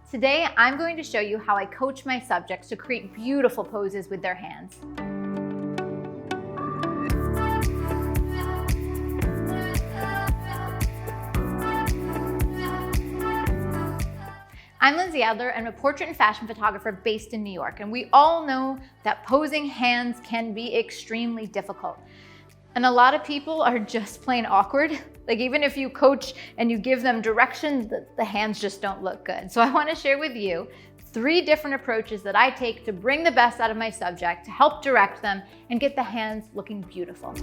Today, I'm going to show you how I coach my subjects to create beautiful poses with their hands. I'm Lindsay Adler, and I'm a portrait and fashion photographer based in New York, and we all know that posing hands can be extremely difficult. And a lot of people are just plain awkward. Like even if you coach and you give them direction, the hands just don't look good. So I want to share with you 3 different approaches that I take to bring the best out of my subject, to help direct them and get the hands looking beautiful.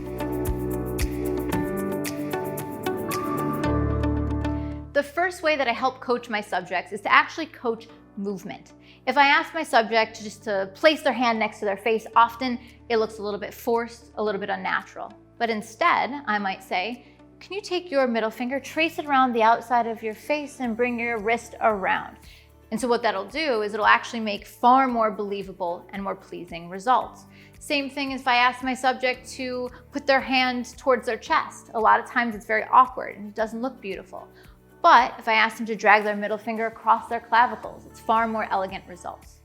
The first way that I help coach my subjects is to actually coach movement. If I ask my subject just to place their hand next to their face, often it looks a little bit forced, a little bit unnatural. But instead, I might say, can you take your middle finger, trace it around the outside of your face and bring your wrist around? And so what that'll do is it'll actually make far more believable and more pleasing results. Same thing as if I ask my subject to put their hand towards their chest. A lot of times it's very awkward and it doesn't look beautiful. But if I ask them to drag their middle finger across their clavicles, it's far more elegant results.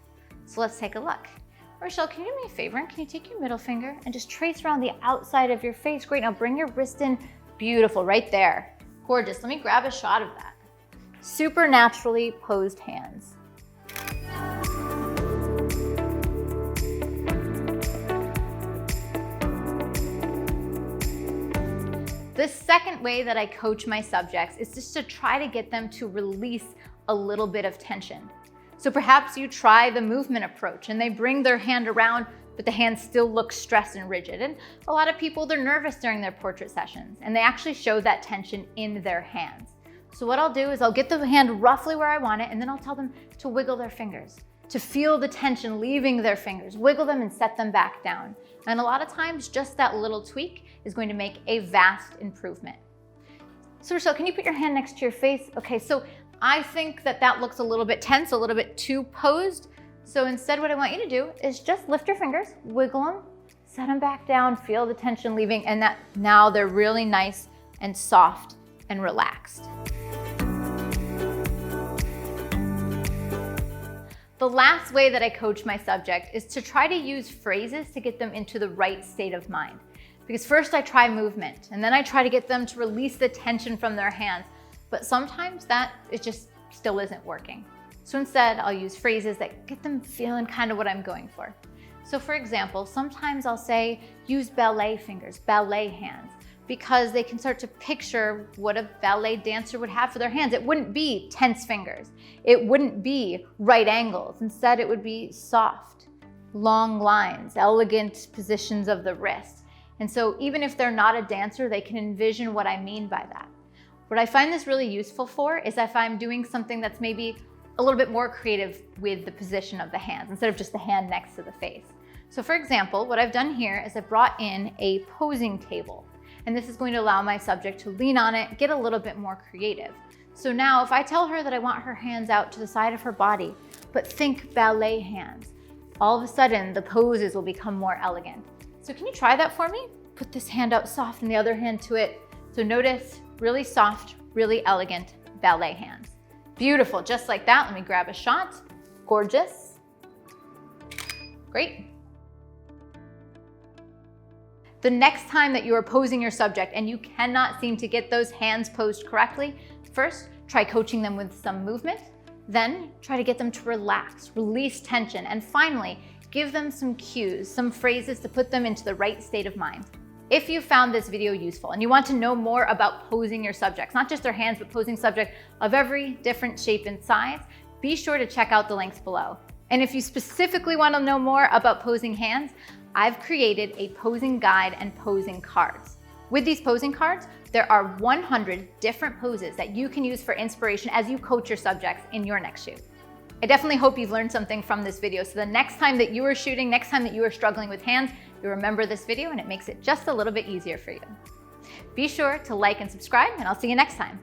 So let's take a look. Rochelle, can you do me a favor and can you take your middle finger and just trace around the outside of your face? Great, now bring your wrist in. Beautiful, right there. Gorgeous, let me grab a shot of that. Super naturally posed hands. The second way that I coach my subjects is just to try to get them to release a little bit of tension. So perhaps you try the movement approach and they bring their hand around, but the hand still looks stressed and rigid. And a lot of people, they're nervous during their portrait sessions and they actually show that tension in their hands. So what I'll do is I'll get the hand roughly where I want it and then I'll tell them to wiggle their fingers, to feel the tension leaving their fingers, wiggle them and set them back down. And a lot of times just that little tweak is going to make a vast improvement. So Rochelle, can you put your hand next to your face? Okay, so I think that looks a little bit tense, a little bit too posed. So instead what I want you to do is just lift your fingers, wiggle them, set them back down, feel the tension leaving, and that now they're really nice and soft and relaxed. The last way that I coach my subject is to try to use phrases to get them into the right state of mind. Because first I try movement, and then I try to get them to release the tension from their hands. But sometimes it just still isn't working. So instead, I'll use phrases that get them feeling kind of what I'm going for. So for example, sometimes I'll say, use ballet fingers, ballet hands, because they can start to picture what a ballet dancer would have for their hands. It wouldn't be tense fingers. It wouldn't be right angles. Instead, it would be soft, long lines, elegant positions of the wrist. And so even if they're not a dancer, they can envision what I mean by that. What I find this really useful for is if I'm doing something that's maybe a little bit more creative with the position of the hands instead of just the hand next to the face. So for example, what I've done here is I brought in a posing table. And this is going to allow my subject to lean on it, get a little bit more creative. So now if I tell her that I want her hands out to the side of her body, but think ballet hands, all of a sudden the poses will become more elegant. So can you try that for me? Put this hand out soft and the other hand to it. So notice really soft, really elegant ballet hands. Beautiful, just like that. Let me grab a shot. Gorgeous. Great. The next time that you are posing your subject and you cannot seem to get those hands posed correctly, first try coaching them with some movement, then try to get them to relax, release tension, and finally, give them some cues, some phrases to put them into the right state of mind. If you found this video useful and you want to know more about posing your subjects, not just their hands, but posing subjects of every different shape and size, be sure to check out the links below. And if you specifically want to know more about posing hands, I've created a posing guide and posing cards. With these posing cards, there are 100 different poses that you can use for inspiration as you coach your subjects in your next shoot. I definitely hope you've learned something from this video, so the next time that you are shooting, next time that you are struggling with hands, you remember this video and it makes it just a little bit easier for you. Be sure to like and subscribe, and I'll see you next time.